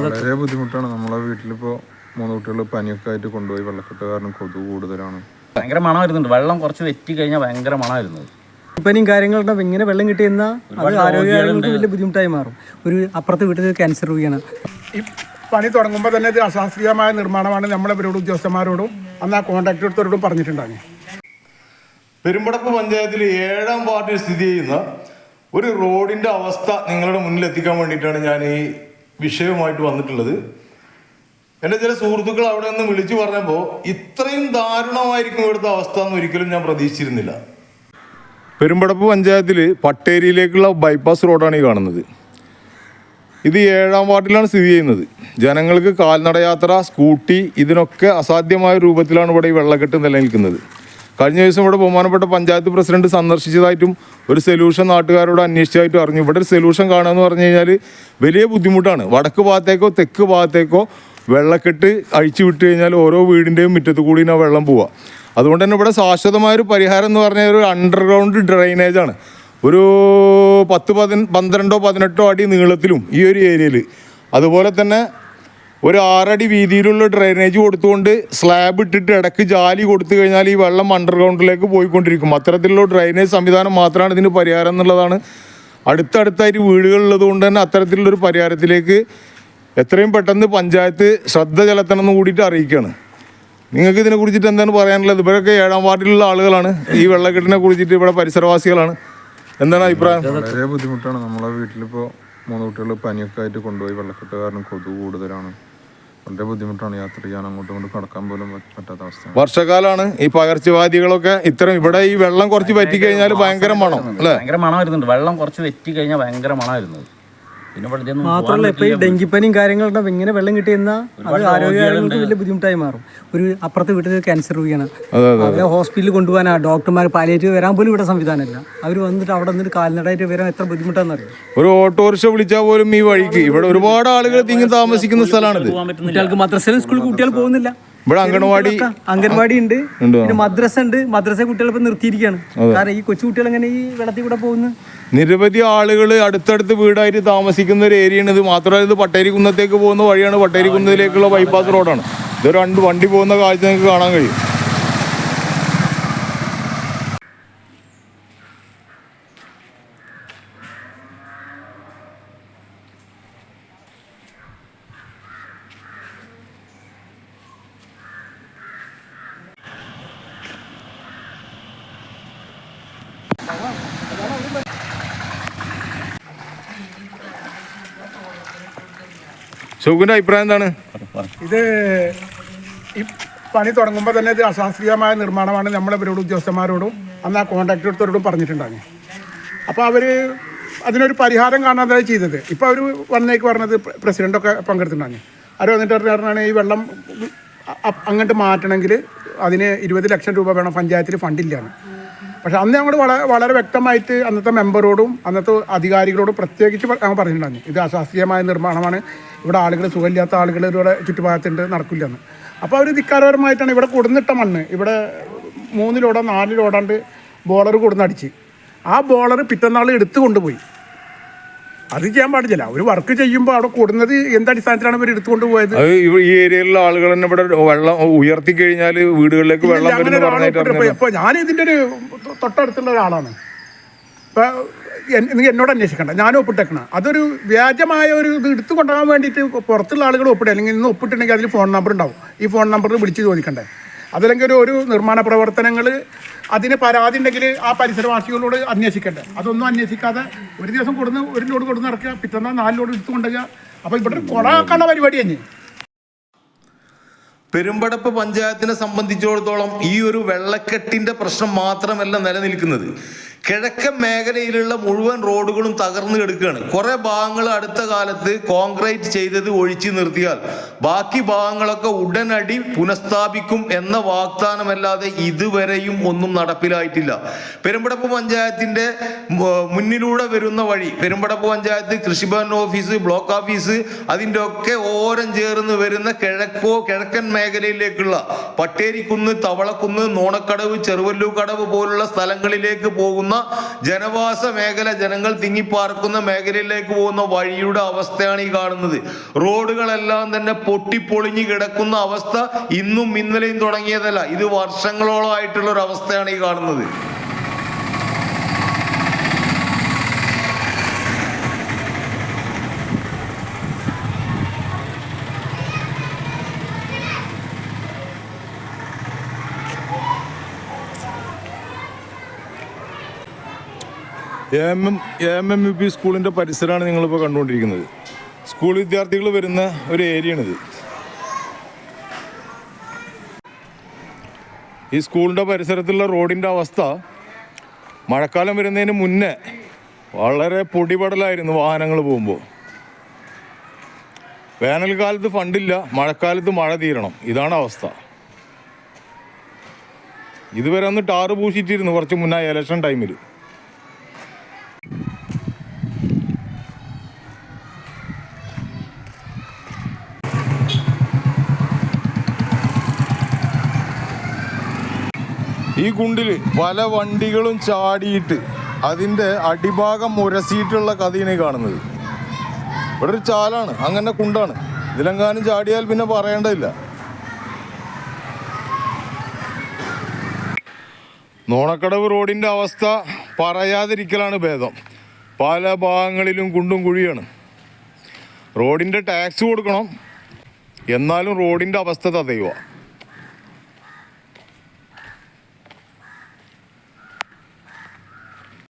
വളരെ ബുദ്ധിമുട്ടാണ്. നമ്മളെ വീട്ടിലിപ്പോൾ 3 കുട്ടികൾ പനിയൊക്കെ ആയിട്ട് കൊണ്ടുപോയി. വെള്ളക്കെട്ട് കാരണം കൊതുക് കൂടുതലാണ്. ഭയങ്കര മണമായിരുന്നുണ്ട്. വെള്ളം കുറച്ച് വെറ്റി കഴിഞ്ഞാൽ ഭയങ്കര മണമായിരുന്നു. പനിയും കാര്യങ്ങളുണ്ടാവും. ഇങ്ങനെ വെള്ളം കിട്ടിയെന്നാൽ അത് ആരോഗ്യങ്ങൾക്ക് വലിയ ബുദ്ധിമുട്ടായി മാറും. ഒരു അപ്പുറത്തെ വീട്ടിൽ ക്യാൻസർ രോഗിയാണ്. ഈ പണി തുടങ്ങുമ്പോൾ തന്നെ ഇത് അശാസ്ത്രീയമായ നിർമ്മാണമാണ് നമ്മളവരോടും ഉദ്യോഗസ്ഥന്മാരോടും അന്ന് ആ കോൺട്രാക്ട് എടുത്തവരോടും പറഞ്ഞിട്ടുണ്ടാകും. പെരുമ്പടപ്പ് പഞ്ചായത്തിൽ 7-ാം വാർഡിൽ സ്ഥിതി ചെയ്യുന്ന ഒരു റോഡിൻ്റെ അവസ്ഥ നിങ്ങളുടെ മുന്നിൽ എത്തിക്കാൻ വേണ്ടിയിട്ടാണ് ഞാൻ ഈ വിഷയവുമായിട്ട് വന്നിട്ടുള്ളത്. എൻ്റെ ചില സുഹൃത്തുക്കൾ അവിടെ നിന്ന് വിളിച്ചു പറഞ്ഞപ്പോൾ ഇത്രയും ദാരുണമായിരിക്കും ഇവിടുത്തെ അവസ്ഥ എന്ന് ഒരിക്കലും ഞാൻ പ്രതീക്ഷിച്ചിരുന്നില്ല. പെരുമ്പടപ്പ് പഞ്ചായത്തിൽ പട്ടേരിയിലേക്കുള്ള ബൈപ്പാസ് റോഡാണ് ഈ കാണുന്നത്. ഇത് 7-ാം വാർഡിലാണ് സ്ഥിതി ചെയ്യുന്നത്. ജനങ്ങൾക്ക് കാൽനടയാത്ര, സ്കൂട്ടി ഇതിനൊക്കെ അസാധ്യമായ രൂപത്തിലാണ് ഇവിടെ ഈ വെള്ളക്കെട്ട് നിലനിൽക്കുന്നത്. കഴിഞ്ഞ ദിവസം ഇവിടെ ബഹുമാനപ്പെട്ട പഞ്ചായത്ത് പ്രസിഡന്റ് സന്ദർശിച്ചതായിട്ടും ഒരു സൊല്യൂഷൻ നാട്ടുകാരോട് അന്വേഷിച്ചതായിട്ടും അറിഞ്ഞു. ഇവിടെ ഒരു സൊല്യൂഷൻ കാണുക എന്ന് പറഞ്ഞു കഴിഞ്ഞാൽ വലിയ ബുദ്ധിമുട്ടാണ്. വടക്ക് ഭാഗത്തേക്കോ തെക്ക് ഭാഗത്തേക്കോ വെള്ളക്കെട്ട് അഴിച്ചു വിട്ട് കഴിഞ്ഞാൽ ഓരോ വീടിൻ്റെയും മുറ്റത്ത് കൂടി ആ വെള്ളം പോവുക. അതുകൊണ്ട് തന്നെ ഇവിടെ ശാശ്വതമായൊരു പരിഹാരം എന്ന് പറഞ്ഞാൽ ഒരു അണ്ടർഗ്രൗണ്ട് ഡ്രെയിനേജാണ്. ഒരു 10-12 അടി നീളത്തിലും ഈ ഒരു ഏരിയയിൽ, അതുപോലെ തന്നെ ഒരു 6 അടി വീതിയിലുള്ള ഡ്രെയിനേജ് കൊടുത്തുകൊണ്ട് സ്ലാബ് ഇട്ടിട്ട് ഇടയ്ക്ക് ജാലി കൊടുത്തു കഴിഞ്ഞാൽ ഈ വെള്ളം അണ്ടർഗ്രൗണ്ടിലേക്ക് പോയിക്കൊണ്ടിരിക്കും. അത്തരത്തിലുള്ള ഡ്രെയിനേജ് സംവിധാനം മാത്രമാണ് ഇതിന് പരിഹാരം എന്നുള്ളതാണ്. അടുത്തടുത്തായിട്ട് വീടുകളുള്ളത് കൊണ്ട് തന്നെ അത്തരത്തിലുള്ളൊരു പരിഹാരത്തിലേക്ക് എത്രയും പെട്ടെന്ന് പഞ്ചായത്ത് ശ്രദ്ധ ചെലുത്തണമെന്ന് കൂടിയിട്ട് അറിയിക്കുകയാണ്. നിങ്ങൾക്ക് ഇതിനെ കുറിച്ചിട്ട് എന്താണ് പറയാനുള്ളത്? ഇവരൊക്കെ 7-ാം വാർഡിലുള്ള ആളുകളാണ്. ഈ വെള്ളക്കെട്ടിനെ കുറിച്ചിട്ട് ഇവിടെ പരിസരവാസികളാണ്. എന്താണ് അഭിപ്രായം? വളരെ ബുദ്ധിമുട്ടാണ്. നമ്മളെ വീട്ടിലിപ്പോൾ 3 കുട്ടികൾ പനിയൊക്കെ ആയിട്ട് കൊണ്ടുപോയി. വെള്ളക്കെട്ട് കാരണം കൊതുക് കൂടുതലാണ്. വളരെ ബുദ്ധിമുട്ടാണ്. യാത്ര ചെയ്യാൻ അങ്ങോട്ടും ഇങ്ങോട്ടും കടക്കാൻ പോലും പറ്റാത്ത അവസ്ഥ. വർഷക്കാലമാണ്. ഈ പകർച്ചവ്യാധികളൊക്കെ ഇത്തരം ഇവിടെ ഈ വെള്ളം കുറച്ച് വറ്റി കഴിഞ്ഞാൽ ഭയങ്കര മണം അല്ലേ? ഭയങ്കര മണമായിരുന്നുണ്ട്. വെള്ളം കുറച്ച് വെറ്റി കഴിഞ്ഞാൽ ഭയങ്കര മണമായിരുന്നു. മാത്രമല്ല ഇപ്പൊ ഈ ഡെങ്കിപ്പനിയും കാര്യങ്ങളുണ്ടാവും. ഇങ്ങനെ വെള്ളം കിട്ടിയെന്നാൽ അത് ആരോഗ്യങ്ങൾക്ക് വലിയ ബുദ്ധിമുട്ടായി മാറും. ഒരു അപ്പുറത്തെ വീട്ടിൽ ക്യാൻസർ രോഗിയാണ്. അവരെ ഹോസ്പിറ്റലിൽ കൊണ്ടുപോകാനാ ഡോക്ടർമാർ പാലിയേറ്റീവ് വരാൻ പോലും ഇവിടെ സംവിധാനമില്ല. അവർ വന്നിട്ട് അവിടെ നിന്നിട്ട് കാൽനടയായിട്ട് വരാൻ എത്ര ബുദ്ധിമുട്ടാണെന്ന് അറിയാം. ഒരു ഓട്ടോറിക്ഷ വിളിച്ചാൽ പോലും ഈ വഴിക്ക് ഇവിടെ ഒരുപാട് ആളുകൾ തിങ്ങി താമസിക്കുന്ന സ്ഥലമാണിത്. കുട്ടികൾക്ക് മദ്രസയിലും സ്കൂളിൽ കുട്ടികൾ പോകുന്നില്ല. ഇവിടെ അംഗൻവാടി ഉണ്ട്, പിന്നെ മദ്രസ ഉണ്ട്. മദ്രസ കുട്ടികൾ ഇപ്പൊ നിർത്തിയിരിക്കുകയാണ്. കാരണം ഈ കൊച്ചു കുട്ടികൾ എങ്ങനെ ഈ വെള്ളത്തിൽ കൂടെ പോകുന്നു? നിരവധി ആളുകൾ അടുത്തടുത്ത് വീടായിട്ട് താമസിക്കുന്ന ഒരു ഏരിയയാണ് ഇത്. മാത്രമല്ല ഇത് പട്ടേരി കുന്നത്തേക്ക് പോകുന്ന വഴിയാണ്. പട്ടേരി കുന്നത്തിലേക്കുള്ള ബൈപ്പാസ് റോഡാണ്. ഇത് 2 വണ്ടി പോകുന്ന കാഴ്ച നിങ്ങൾക്ക് കാണാൻ കഴിയും. ഷൗക്കിന്റെ അഭിപ്രായം എന്താണ്? ഇത് ഈ പണി തുടങ്ങുമ്പോൾ തന്നെ ഇത് അശാസ്ത്രീയമായ നിർമ്മാണമാണ് നമ്മളവരോടും ഉദ്യോഗസ്ഥന്മാരോടും അന്ന് ആ കോൺട്രാക്ട് എടുത്തവരോടും പറഞ്ഞിട്ടുണ്ടാകും. അപ്പോൾ അവർ അതിനൊരു പരിഹാരം കാണാതെ ചെയ്തത്. ഇപ്പോൾ അവർ വന്നേക്ക് പറഞ്ഞത് പ്രസിഡൻ്റൊക്കെ പങ്കെടുത്തിട്ടുണ്ടാകും. അവർ വന്നിട്ട് പറഞ്ഞാണ് ഈ വെള്ളം അങ്ങോട്ട് മാറ്റണമെങ്കിൽ അതിന് 20 ലക്ഷം രൂപ വേണം, പഞ്ചായത്തിൽ ഫണ്ടില്ലാന്ന്. പക്ഷെ അന്ന് ഞങ്ങൾ വളരെ വ്യക്തമായിട്ട് അന്നത്തെ മെമ്പറോടും അന്നത്തെ അധികാരികളോടും പ്രത്യേകിച്ച് ഞങ്ങൾ പറഞ്ഞിട്ടുണ്ടായിരുന്നു ഇത് അശാസ്ത്രീയമായ നിർമ്മാണമാണ്, ഇവിടെ ആളുകൾ സുഖമില്ലാത്ത ആളുകൾ ഇവിടെ ചുറ്റുഭാഗത്തുണ്ട്, നടക്കില്ലെന്ന്. അപ്പോൾ അവർ ധിക്കാരപരമായിട്ടാണ് ഇവിടെ കൊടുന്നിട്ട മണ്ണ് ഇവിടെ 3 ലോഡോ 4 ലോഡാണ്ട് ബോളർ കൊടുന്നടിച്ച് ആ ബോളർ പിറ്റന്നാൾ എടുത്തു കൊണ്ടുപോയി. അത് ചെയ്യാൻ പാടില്ല. ഒരു വർക്ക് ചെയ്യുമ്പോൾ അവിടെ കൊടുന്നത് എന്തടിസ്ഥാനത്തിലാണ് ഇവർ എടുത്തുകൊണ്ട് പോയത്? ഈ ഏരിയയിലുള്ള ആളുകൾ തന്നെ ഇവിടെ വെള്ളം ഉയർത്തി കഴിഞ്ഞാൽ വീടുകളിലേക്ക് വെള്ളം. അപ്പോൾ ഞാൻ ഇതിൻ്റെ ഒരു തൊട്ടടുത്തുള്ള ഒരാളാണ്. ഇപ്പം എന്നോട് അന്വേഷിക്കണ്ട, ഞാനും ഒപ്പിട്ടേക്കണം. അതൊരു വ്യാജമായ ഒരു ഇത് എടുത്തു കൊണ്ടുപോകാൻ വേണ്ടിയിട്ട് പുറത്തുള്ള ആളുകൾ ഒപ്പിടുക. അല്ലെങ്കിൽ ഇന്ന് ഒപ്പിട്ടുണ്ടെങ്കിൽ അതിൽ ഫോൺ നമ്പർ ഉണ്ടാവും. ഈ ഫോൺ നമ്പറിൽ വിളിച്ച് ചോദിക്കണ്ടേ? അതല്ലെങ്കിൽ ഒരു നിർമ്മാണ പ്രവർത്തനങ്ങൾ അതിന് പരാതി ഉണ്ടെങ്കിൽ ആ പരിസരവാസികളോട് അന്വേഷിക്കണ്ടേ? അതൊന്നും അന്വേഷിക്കാതെ ഒരു ദിവസം കൊടുന്ന് 1 ലോഡ് കൊടുന്ന് ഇറക്കുക, പിറ്റന്നാൾ 4 ലോഡ് എടുത്തു കൊണ്ടുപോകുക. അപ്പോൾ ഇവിടെ കൊളാക്കാനുള്ള പരിപാടി തന്നെ. പെരുമ്പടപ്പ് പഞ്ചായത്തിനെ സംബന്ധിച്ചിടത്തോളം ഈ ഒരു വെള്ളക്കെട്ടിന്റെ പ്രശ്നം മാത്രമല്ല നിലനിൽക്കുന്നത്. കിഴക്കൻ മേഖലയിലുള്ള മുഴുവൻ റോഡുകളും തകർന്നു കിടക്കുകയാണ്. കുറെ ഭാഗങ്ങൾ അടുത്ത കാലത്ത് കോൺക്രീറ്റ് ചെയ്തത് ഒഴിച്ചു നിർത്തിയാൽ ബാക്കി ഭാഗങ്ങളൊക്കെ ഉടനടി പുനഃസ്ഥാപിക്കും എന്ന വാഗ്ദാനമല്ലാതെ ഇതുവരെയും ഒന്നും നടപ്പിലായിട്ടില്ല. പെരുമ്പടപ്പ് പഞ്ചായത്തിന്റെ മുന്നിലൂടെ വരുന്ന വഴി, പെരുമ്പടപ്പ് പഞ്ചായത്ത് കൃഷിഭവൻ ഓഫീസ്, ബ്ലോക്ക് ഓഫീസ്, അതിൻ്റെ ഒക്കെ ഓരം ചേർന്ന് വരുന്ന കിഴക്കൻ മേഖലയിലേക്കുള്ള പട്ടേരിക്കുന്ന്, തവളക്കുന്ന്, നോണക്കടവ്, ചെറുവല്ലൂക്കടവ് പോലുള്ള സ്ഥലങ്ങളിലേക്ക് പോകുന്ന ജനവാസ മേഖല, ജനങ്ങൾ തിങ്ങിപ്പാർക്കുന്ന മേഖലയിലേക്ക് പോകുന്ന വഴിയുടെ അവസ്ഥയാണ് ഈ കാണുന്നത്. റോഡുകളെല്ലാം തന്നെ പൊട്ടിപ്പൊളിഞ്ഞു കിടക്കുന്ന അവസ്ഥ ഇന്നും ഇന്നലെയും തുടങ്ങിയതല്ല, ഇത് വർഷങ്ങളോളമായിട്ടുള്ള ഒരു അവസ്ഥയാണ് ഈ കാണുന്നത്. AMMUP സ്കൂളിൻ്റെ പരിസരമാണ് നിങ്ങളിപ്പോൾ കണ്ടുകൊണ്ടിരിക്കുന്നത്. സ്കൂൾ വിദ്യാർത്ഥികൾ വരുന്ന ഒരു ഏരിയയാണിത്. ഈ സ്കൂളിൻ്റെ പരിസരത്തുള്ള റോഡിൻ്റെ അവസ്ഥ മഴക്കാലം വരുന്നതിന് മുന്നേ വളരെ പൊടിപടലായിരുന്നു വാഹനങ്ങൾ പോകുമ്പോൾ. വേനൽക്കാലത്ത് ഫണ്ടില്ല, മഴക്കാലത്ത് മഴ തീരണം, ഇതാണ് അവസ്ഥ. ഇതുവരെ ഒന്ന് ടാറ് പൂശിച്ചിരുന്നു കുറച്ച് മുന്നേ ഇലക്ഷൻ ടൈമിൽ. ഈ കുണ്ടിൽ പല വണ്ടികളും ചാടിയിട്ട് അതിൻ്റെ അടിഭാഗം ഉരസിയിട്ടുള്ള കഥയാണ് കാണുന്നത്. ഇവിടെ ഒരു ചാലാണ്, അങ്ങനെ കുണ്ടാണ്. ഇതിലെങ്ങാനും ചാടിയാൽ പിന്നെ പറയേണ്ടതില്ല. നോണക്കടവ് റോഡിൻ്റെ അവസ്ഥ പറയാതിരിക്കലാണ് ഭേദം. പല ഭാഗങ്ങളിലും കുണ്ടും കുഴിയാണ്. റോഡിൻ്റെ ടാക്സ് കൊടുക്കണം, എന്നാലും റോഡിൻ്റെ അവസ്ഥ തടയുക.